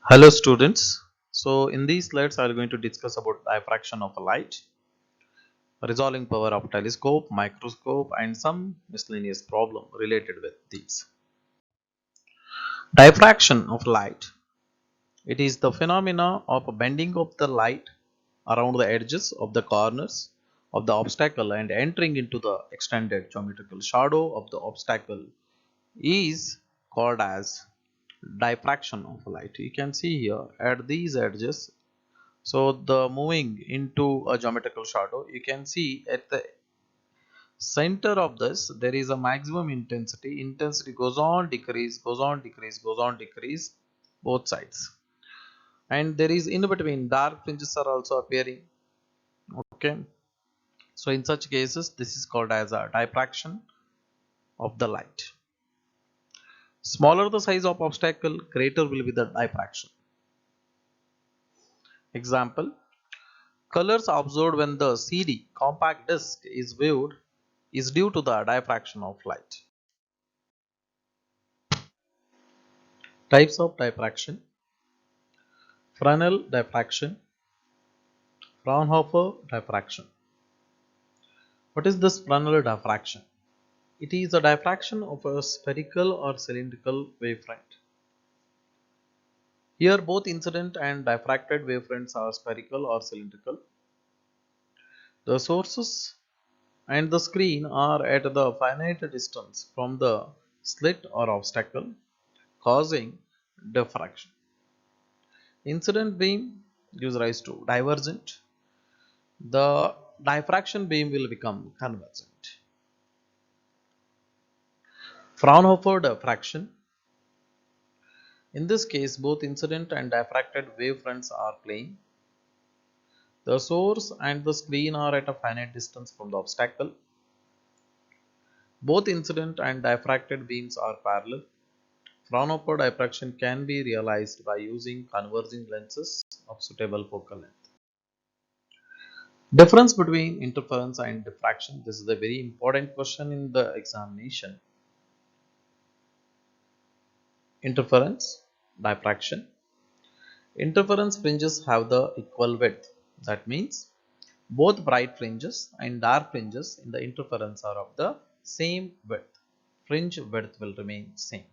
Hello students. So in these slides I am going to discuss about diffraction of a light, resolving power of telescope, microscope and some miscellaneous problem related with these. Diffraction of light. It is the phenomena of a bending of the light around the edges of the corners of the obstacle and entering into the extended geometrical shadow of the obstacle is called as diffraction of light. You can see here at these edges. So the moving into a geometrical shadow, you can see at the center of this there is a maximum intensity. Intensity goes on decrease, goes on decrease, goes on decrease, both sides. And there is in between dark fringes are also appearing. Okay. So in such cases, this is called as a diffraction of the light. Smaller the size of obstacle, greater will be the diffraction. Example: colors observed when the CD compact disc is viewed is due to the diffraction of light. Types of diffraction: Fresnel diffraction, Fraunhofer diffraction. What is this Fresnel diffraction? It is a diffraction of a spherical or cylindrical wavefront. Here both incident and diffracted wavefronts are spherical or cylindrical. The sources and the screen are at the finite distance from the slit or obstacle, causing diffraction. Incident beam gives rise to divergent. The diffraction beam will become convergent. Fraunhofer diffraction. In this case, both incident and diffracted wavefronts are plane. The source and the screen are at a finite distance from the obstacle. Both incident and diffracted beams are parallel. Fraunhofer diffraction can be realized by using converging lenses of suitable focal length. Difference between interference and diffraction. This is a very important question in the examination. Interference, diffraction. Interference fringes have the equal width. That means both bright fringes and dark fringes in the interference are of the same width. Fringe width will remain same.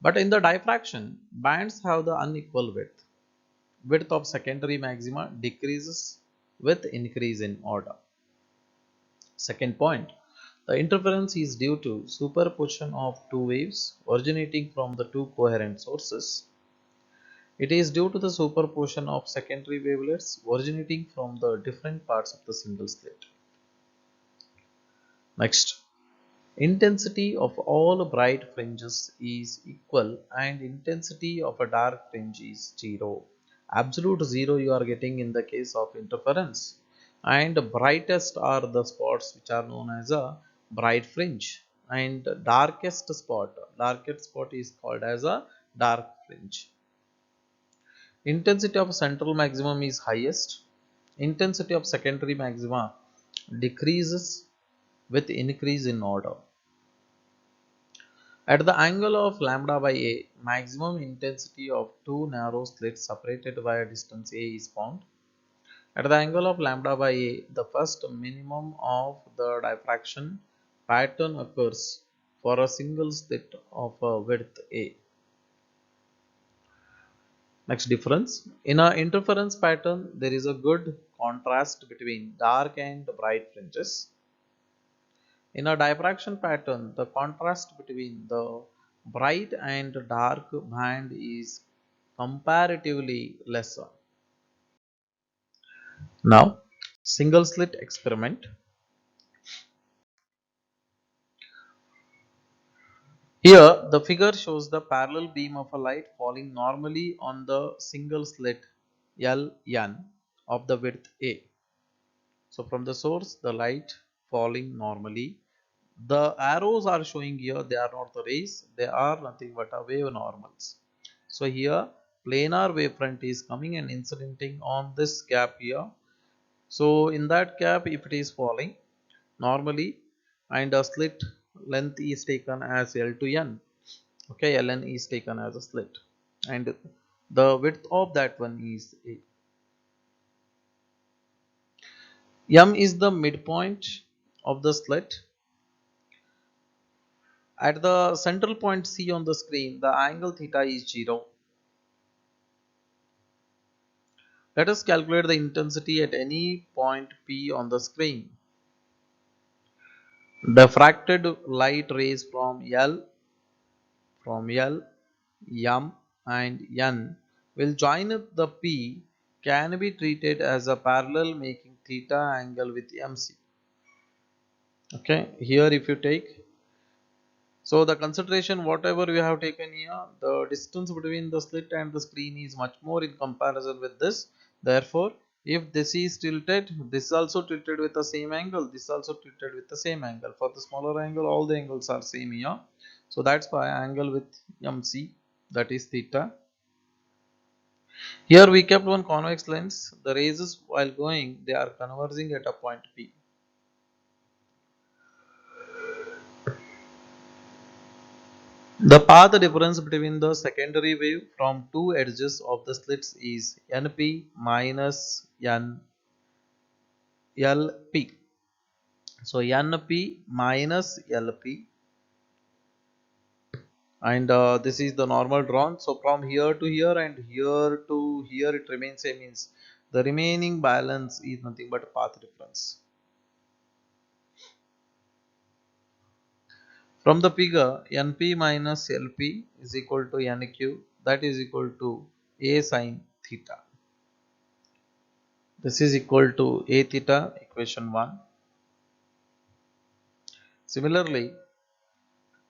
But in the diffraction, bands have the unequal width. Width of secondary maxima decreases with increase in order. Second point, the interference is due to superposition of two waves originating from the two coherent sources. It is due to the superposition of secondary wavelets originating from the different parts of the single slit. Next, intensity of all bright fringes is equal and intensity of a dark fringe is 0. Absolute 0 you are getting in the case of interference, and brightest are the spots which are known as a bright fringe, and darkest spot is called as a dark fringe. Intensity of central maximum is highest. Intensity of secondary maxima decreases with increase in order. At the angle of lambda by a, maximum intensity of two narrow slits separated by a distance a is found. At the angle of lambda by a, the first minimum of the diffraction pattern occurs for a single slit of a width a. Next difference. In an interference pattern, there is a good contrast between dark and bright fringes. In a diffraction pattern, the contrast between the bright and dark band is comparatively lesser. Now, single slit experiment. Here, the figure shows the parallel beam of a light falling normally on the single slit Ln of the width A. So, from the source, the light falling normally. The arrows are showing here, they are not the rays, they are nothing but a wave normals. So here planar wavefront is coming and incidenting on this gap here. So in that gap, if it is falling normally and a slit length is taken as L to N, okay, Ln is taken as a slit, and The width of that one is A. M is the midpoint of the slit. At the central point C on the screen, the angle theta is 0. Let us calculate the intensity at any point P on the screen. Diffracted light rays from L, M and N will join the P can be treated as a parallel making theta angle with MC. Okay, here if you take, so the consideration whatever we have taken here, the distance between the slit and the screen is much more in comparison with this. Therefore, if this is tilted, this is also tilted with the same angle, this is also tilted with the same angle. For the smaller angle, all the angles are same here. So that's why angle with MC, that is theta. Here we kept one convex lens. The rays while going, they are converging at a point P. The path difference between the secondary wave from two edges of the slits is Np minus NLP. So Np minus LP, and this is the normal drawn. So from here to here and here to here it remains same, means the remaining balance is nothing but path difference. From the figure, Np minus Lp is equal to Nq, that is equal to A sin theta. This is equal to A theta, equation 1. Similarly,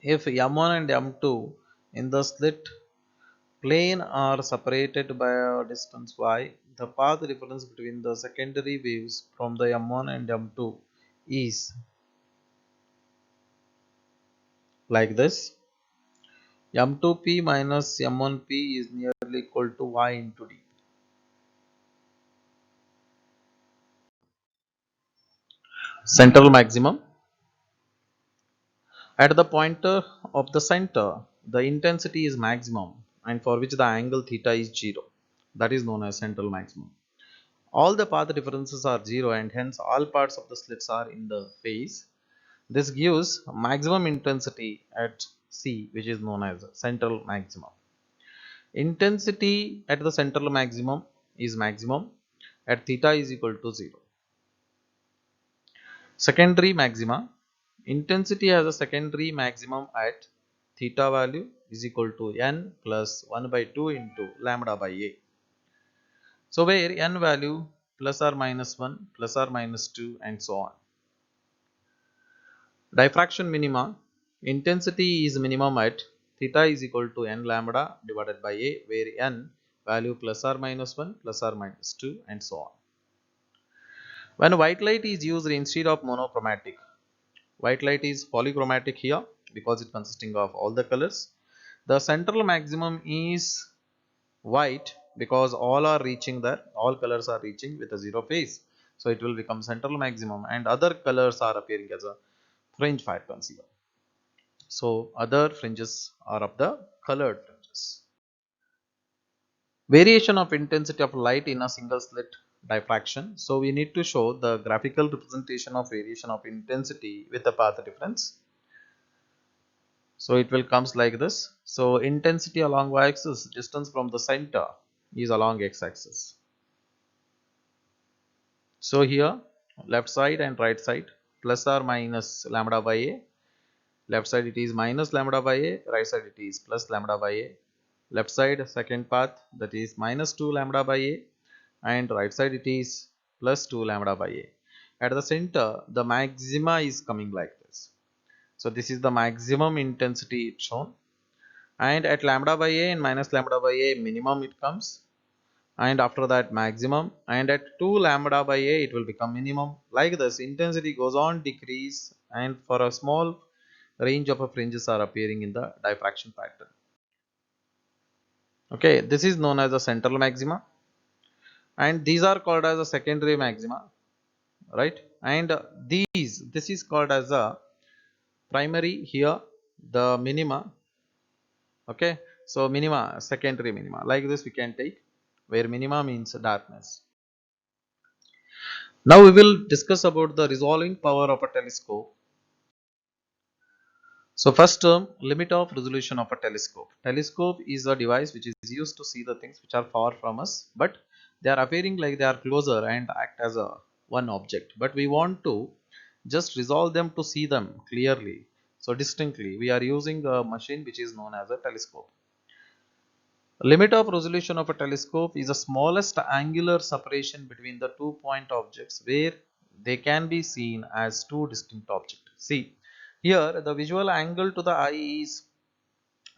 if M1 and M2 in the slit plane are separated by a distance y, the path difference between the secondary waves from the M1 and M2 is like this. M2p minus M1p is nearly equal to y into d. Central maximum. At the pointer of the center, the intensity is maximum and for which the angle theta is 0. That is known as central maximum. All the path differences are 0 and hence all parts of the slits are in the phase. This gives maximum intensity at C, which is known as central maximum. Intensity at the central maximum is maximum at theta is equal to 0. Secondary maxima. Intensity has a secondary maximum at theta value is equal to n plus 1 by 2 into lambda by a. So where n value plus or minus 1, plus or minus 2 and so on. Diffraction minima. Intensity is minimum at theta is equal to n lambda divided by a, where n value plus or minus 1, plus or minus 2 and so on. When white light is used instead of monochromatic, white light is polychromatic here because it consisting of all the colors. The central maximum is white because all are reaching there, all colors are reaching with a zero phase. So it will become central maximum and other colors are appearing as a fringe frequency. So other fringes are of the colored fringes. Variation of intensity of light in a single slit diffraction. So we need to show the graphical representation of variation of intensity with the path difference. So it will comes like this. So intensity along y-axis, distance from the center is along x-axis. So here left side and right side plus or minus lambda by a. Left side it is minus lambda by a, right side it is plus lambda by a. Left side second path that is minus 2 lambda by a and right side it is plus 2 lambda by a. At the center the maxima is coming like this. So this is the maximum intensity shown, and at lambda by a and minus lambda by a minimum it comes, and after that maximum, and at 2 lambda by a it will become minimum. Like this intensity goes on decrease, and for a small range of fringes are appearing in the diffraction pattern. Okay, this is known as the central maxima and these are called as a secondary maxima, right? And this is called as a primary here, the minima. Okay, So minima, secondary minima, like this we can take, where minima means darkness. Now we will discuss about the resolving power of a telescope. So first term, limit of resolution of a telescope. Telescope is a device which is used to see the things which are far from us, but they are appearing like they are closer and act as a one object. But we want to just resolve them to see them clearly. So distinctly, we are using a machine which is known as a telescope. Limit of resolution of a telescope is the smallest angular separation between the 2 point objects where they can be seen as two distinct objects. See, here the visual angle to the eye is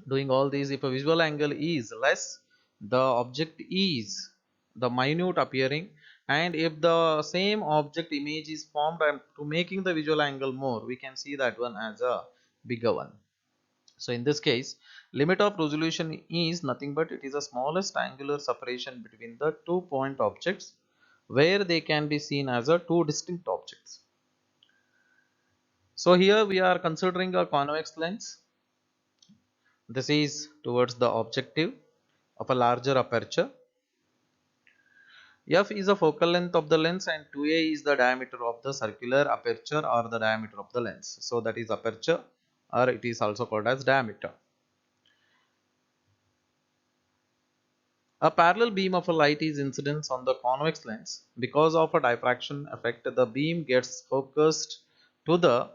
doing all these. If a visual angle is less, the object is the minute appearing, and if the same object image is formed and to making the visual angle more, we can see that one as a bigger one. So in this case, limit of resolution is nothing but it is the smallest angular separation between the 2 point objects where they can be seen as a two distinct objects. So here we are considering a convex lens. This is towards the objective of a larger aperture. F is the focal length of the lens and 2a is the diameter of the circular aperture or the diameter of the lens. So that is aperture, or it is also called as diameter. A parallel beam of a light is incident on the convex lens. Because of a diffraction effect, the beam gets focused to the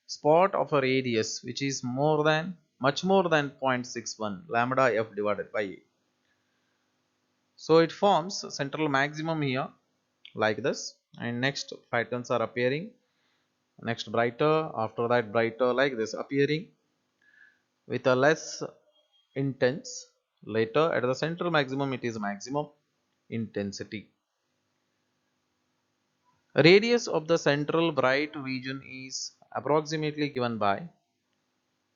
spot of a radius which is much more than 0.61 lambda f divided by a. So it forms central maximum here like this, and next patterns are appearing, next brighter, after that brighter, like this appearing with a less intense. Later at the central maximum it is maximum intensity. Radius of the central bright region is approximately given by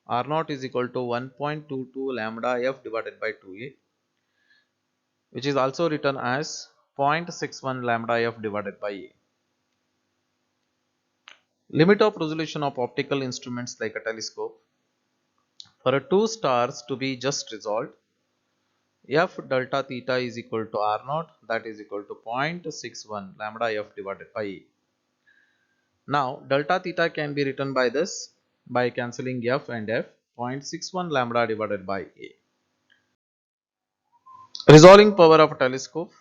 R naught is equal to 1.22 lambda f divided by 2a, which is also written as 0.61 lambda f divided by a. Limit of resolution of optical instruments like a telescope. For two stars to be just resolved, f delta theta is equal to R naught, that is equal to 0.61 lambda f divided by a. Now delta theta can be written by this, by cancelling f and f, 0.61 lambda divided by a. Resolving power of a telescope.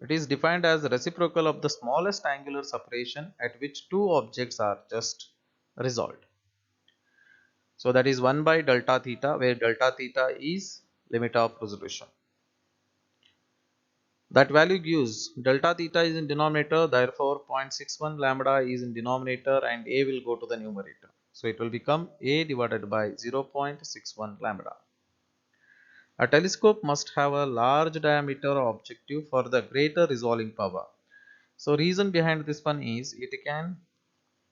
It is defined as reciprocal of the smallest angular separation at which two objects are just resolved. So that is 1 by delta theta, where delta theta is limit of resolution. That value gives delta theta is in denominator, therefore 0.61 lambda is in denominator and a will go to the numerator. So it will become a divided by 0.61 lambda. A telescope must have a large diameter objective for the greater resolving power. So reason behind this one is it can,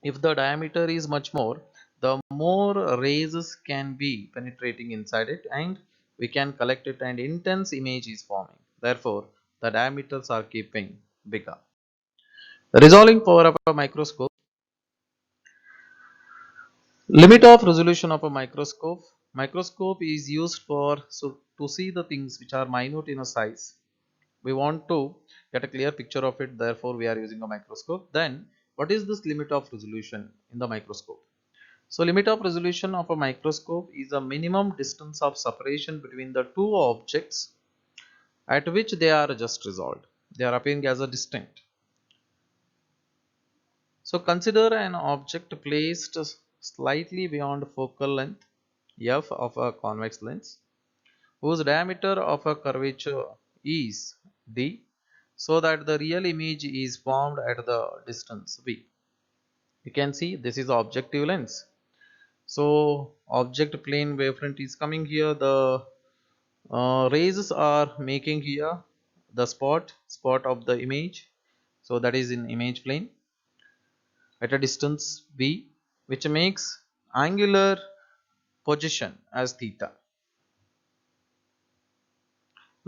if the diameter is much more, the more rays can be penetrating inside it and we can collect it and intense image is forming. Therefore, the diameters are keeping bigger. Resolving power of a microscope. Limit of resolution of a microscope. Microscope is used for to see the things which are minute in a size. We want to get a clear picture of it, therefore we are using a microscope. Then what is this limit of resolution in the microscope? So limit of resolution of a microscope is a minimum distance of separation between the two objects at which they are just resolved. They are appearing as a distinct. So consider an object placed slightly beyond focal length f of a convex lens whose diameter of a curvature is d, so that the real image is formed at the distance v. You can see this is the objective lens. So object plane wavefront is coming here, the rays are making here the spot of the image, so that is in image plane at a distance v, which makes angular position as theta.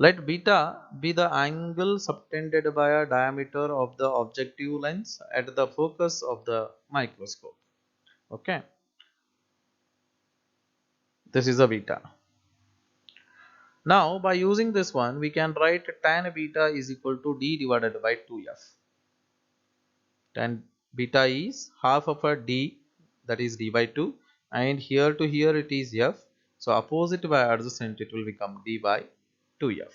Let beta be the angle subtended by a diameter of the objective lens at the focus of the microscope. Okay, this is a beta. Now by using this one, we can write tan beta is equal to d divided by 2f. Tan beta is half of a d, that is d by 2, and here to here it is f, so opposite by adjacent it will become d by 2f.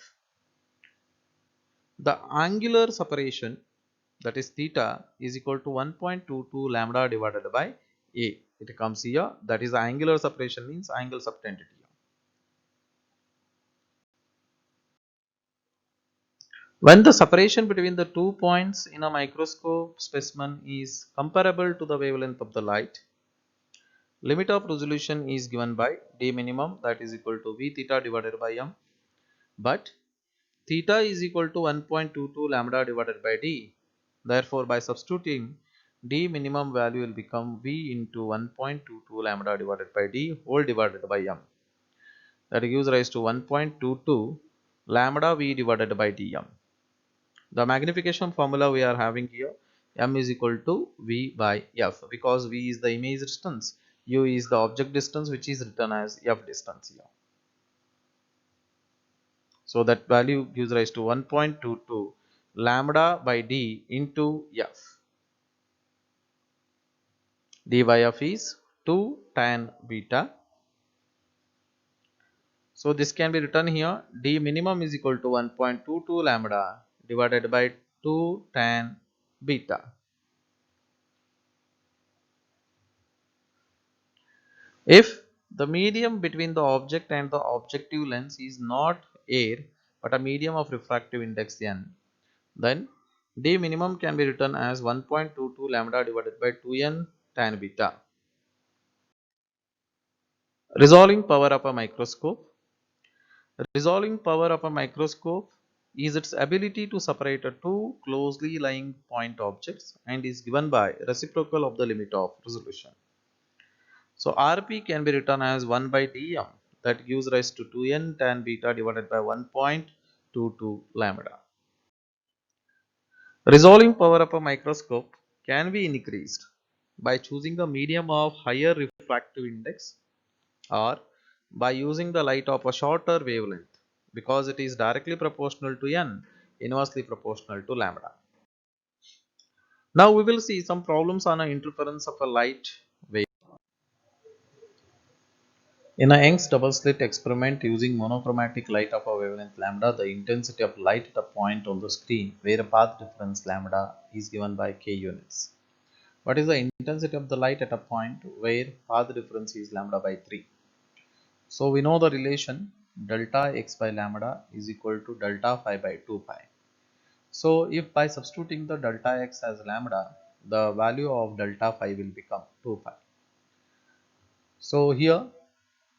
The angular separation, that is theta, is equal to 1.22 lambda divided by a. It comes here, that is the angular separation, means angle subtended here. When the separation between the 2 points in a microscope specimen is comparable to the wavelength of the light, limit of resolution is given by d minimum, that is equal to v theta divided by m, but theta is equal to 1.22 lambda divided by d. Therefore, by substituting, d minimum value will become v into 1.22 lambda divided by d whole divided by m. That gives rise to 1.22 lambda v divided by dm. The magnification formula we are having here, m is equal to v by f, because v is the image distance, u is the object distance, which is written as f distance here. So that value gives rise to 1.22 lambda by d into f. d by f is 2 tan beta. So this can be written here, d minimum is equal to 1.22 lambda divided by 2 tan beta. If the medium between the object and the objective lens is not air but a medium of refractive index n, then d minimum can be written as 1.22 lambda divided by 2n tan beta. Resolving power of a microscope. Resolving power of a microscope is its ability to separate two closely lying point objects and is given by reciprocal of the limit of resolution. So Rp can be written as 1 by dm, that gives rise to 2n tan beta divided by 1.22 lambda. Resolving power of a microscope can be increased by choosing a medium of higher refractive index or by using the light of a shorter wavelength, because it is directly proportional to n, inversely proportional to lambda. Now we will see some problems on an interference of a light wave. In a Young's double slit experiment using monochromatic light of a wavelength lambda, the intensity of light at a point on the screen where a path difference lambda is given by k units. What is the intensity of the light at a point where path difference is lambda by 3? So we know the relation delta x by lambda is equal to delta phi by 2 pi. So if by substituting the delta x as lambda, the value of delta phi will become 2 pi. So here,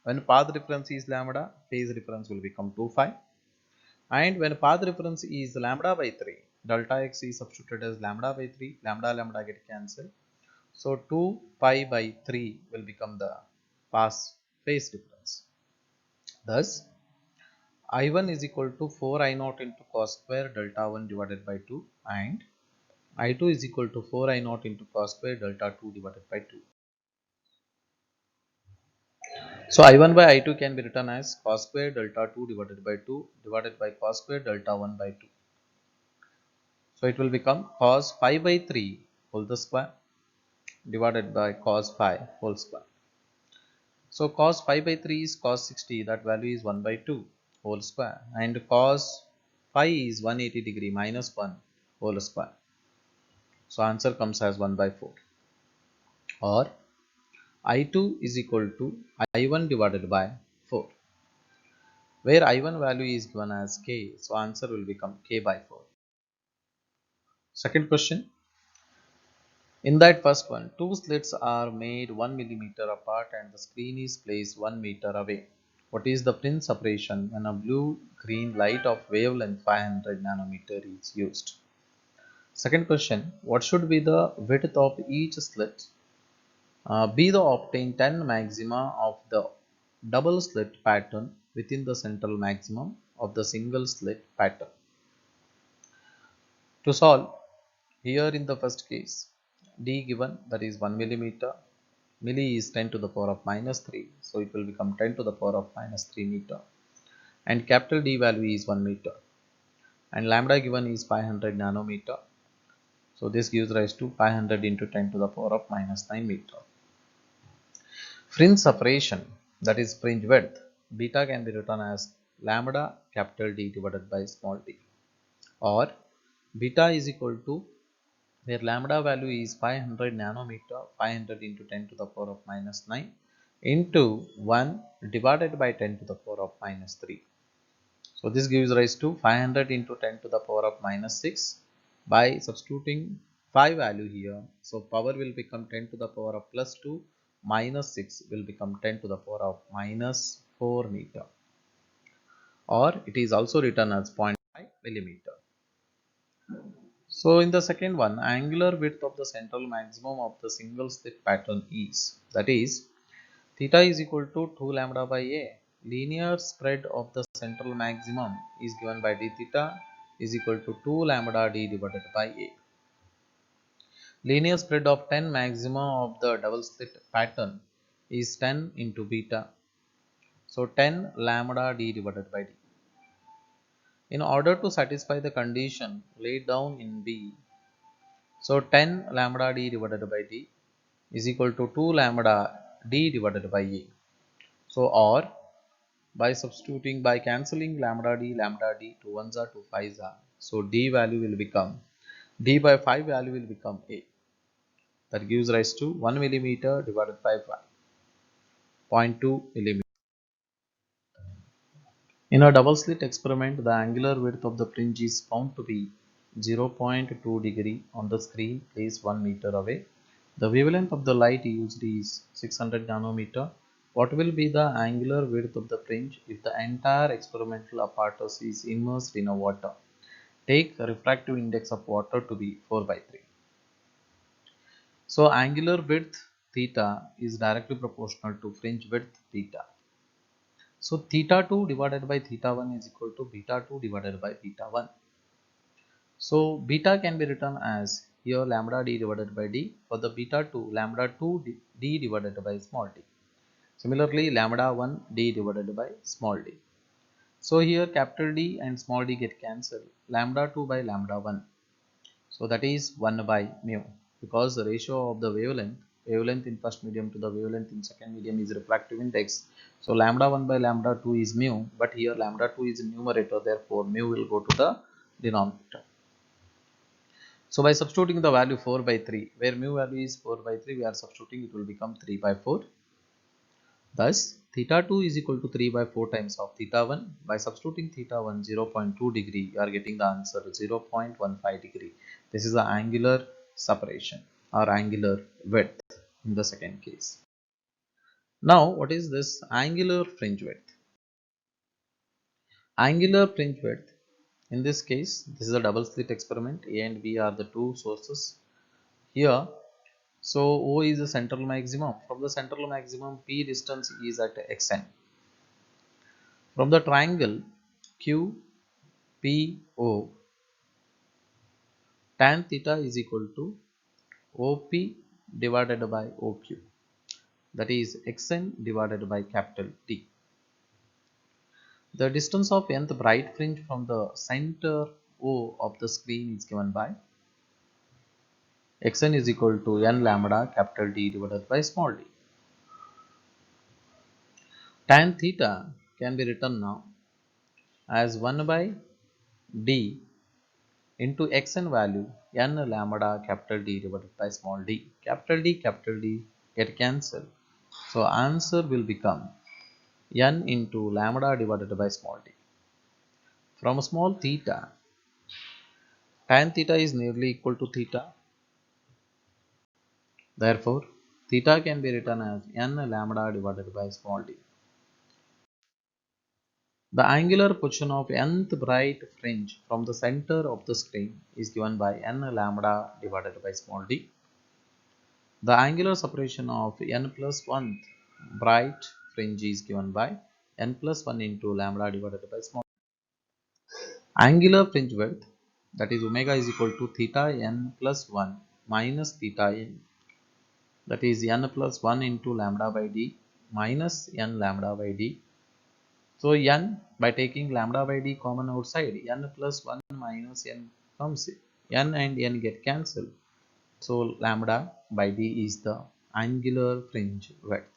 when path difference is lambda, phase difference will become 2 phi. And when path difference is lambda by 3, delta x is substituted as lambda by 3, lambda get cancelled. So 2 pi by 3 will become the phase difference. Thus, I1 is equal to 4 I naught into cos square delta 1 divided by 2, and I2 is equal to 4 I naught into cos square delta 2 divided by 2. So I1 by I2 can be written as cos square delta 2 divided by 2 divided by cos square delta 1 by 2. So it will become cos 5 by 3 whole the square divided by cos 5 whole square. So cos 5 by 3 is cos 60, that value is 1 by 2 whole square, and cos 5 is 180 degree minus 1 whole square. So answer comes as 1 by 4, or I2 is equal to I1 divided by 4, where I1 value is given as k, so answer will become k by 4. Second question. In that first one, two slits are made 1 millimeter apart and the screen is placed 1 meter away. What is the fringe separation when a blue-green light of wavelength 500 nanometer is used? Second question. What should be the width of each slit? Be the obtain 10 maxima of the double slit pattern within the central maximum of the single slit pattern. To solve, here in the first case, d given, that is 1 millimeter, milli is 10 to the power of minus 3, so it will become 10 to the power of minus 3 meter. and capital D value is 1 meter, and lambda given is 500 nanometer. So this gives rise to 500 into 10 to the power of minus 9 meter. Fringe separation, that is fringe width, beta can be written as lambda capital D divided by small d, or beta is equal to, where lambda value is 500 nanometer, 500 into 10 to the power of minus 9 into 1 divided by 10 to the power of minus 3. So this gives rise to 500 into 10 to the power of minus 6 by substituting 5 value here. So power will become 10 to the power of plus 2 minus 6 will become 10 to the power of minus 4 meter, or it is also written as 0.5 millimeter. So in the second one, angular width of the central maximum of the single slit pattern is, that is, theta is equal to 2 lambda by a. Linear spread of the central maximum is given by d theta is equal to 2 lambda d divided by a. Linear spread of 10 maxima of the double slit pattern is 10 into beta. So 10 lambda d divided by d. In order to satisfy the condition laid down in B, so 10 lambda d divided by d is equal to 2 lambda d divided by a. So, or by substituting, by cancelling lambda d, 2 ones are 2 5s are. So, d value will become, d by 5 value will become a. That gives rise to 1 millimeter divided by 0.2 millimeter. In a double slit experiment, the angular width of the fringe is found to be 0.2 degree on the screen placed 1 meter away. The wavelength of the light used is 600 nanometer. What will be the angular width of the fringe if the entire experimental apparatus is immersed in a water? Take a refractive index of water to be 4 by 3. So angular width theta is directly proportional to fringe width theta. So theta 2 divided by theta 1 is equal to beta 2 divided by beta 1. So beta can be written as here lambda d divided by d. For the beta 2, lambda 2 d divided by small d. Similarly, lambda 1 d divided by small d. So here capital D and small d get cancelled. Lambda 2 by lambda 1. So that is 1 by mu, because the ratio of the wavelength in first medium to the wavelength in second medium is refractive index. So lambda 1 by lambda 2 is mu, but here lambda 2 is numerator, therefore mu will go to the denominator. So by substituting the value 4 by 3, where mu value is 4 by 3, we are substituting, it will become 3 by 4. Thus, theta 2 is equal to 3 by 4 times of theta 1. By substituting theta 1 0.2 degree, you are getting the answer 0.15 degree. This is the angular separation or angular width in the second case. Now, what is this angular fringe width? Angular fringe width, in this case, this is a double slit experiment. A and B are the two sources here. So O is the central maximum. From the central maximum, P distance is at xn. From the triangle QPO, tan theta is equal to OP divided by OQ, that is xn divided by capital T. The distance of nth bright fringe from the center O of the screen is given by xn is equal to n lambda capital D divided by small d. Tan theta can be written now as 1 by d into xn value n lambda capital D divided by small d. Capital D get cancelled. So answer will become n into lambda divided by small d. From small theta, tan theta is nearly equal to theta. Therefore, theta can be written as n lambda divided by small d. The angular position of nth bright fringe from the center of the screen is given by n lambda divided by small d. The angular separation of n plus 1th bright fringe is given by n plus 1 into lambda divided by small d. Angular fringe width, that is omega is equal to theta n plus 1 minus theta n, that is n plus 1 into lambda by d minus n lambda by d, So n, by taking lambda by d common outside, n plus 1 minus n comes in. N and n get cancelled. So lambda by d is the angular fringe width.